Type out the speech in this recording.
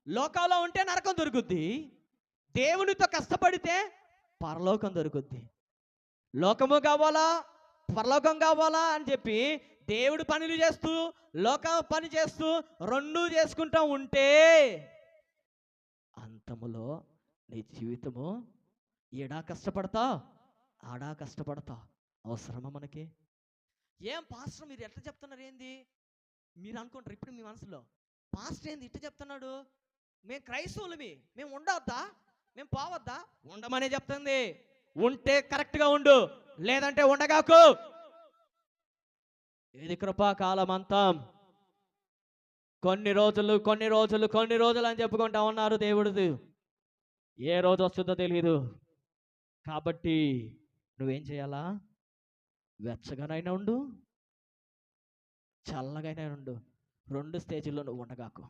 లోకంలో ఉంటే నరకం దొరుకుద్ది, దేవునితో కష్టపడితే పరలోకం దొరుకుద్ది. లోకము కావాలా, పరలోకం కావాలా అని చెప్పి దేవుడు పనులు చేస్తూ లోక పని చేస్తూ రెండూ చేసుకుంటా ఉంటే అంతములో నీ జీవితము ఏడా కష్టపడతా ఆడా కష్టపడతా. అవసరమా మనకి? ఏం పాస్టర్ మీరు ఎట్లా చెప్తున్నారు ఏంది మీరు అనుకుంటారు ఇప్పుడు మీ మనసులో, పాస్టర్ ఏంది ఇట్లా చెప్తున్నాడు, మేము క్రైస్తవులమి, మేము ఉండొద్దా, మేము పోవద్దా? ఉండమనే చెప్తుంది. ఉంటే కరెక్ట్గా ఉండు, లేదంటే ఉండగాకు. ఇది కృపాకాలమంతం. కొన్ని రోజులు అని చెప్పుకుంటా ఉన్నారు దేవుడిది. ఏ రోజు వస్తుందో తెలియదు. కాబట్టి నువ్వేం చేయాలా? వెచ్చగానైనా ఉండు, చల్లగైనా ఉండు, రెండు స్టేజీల్లో నువ్వు ఉండగాకు.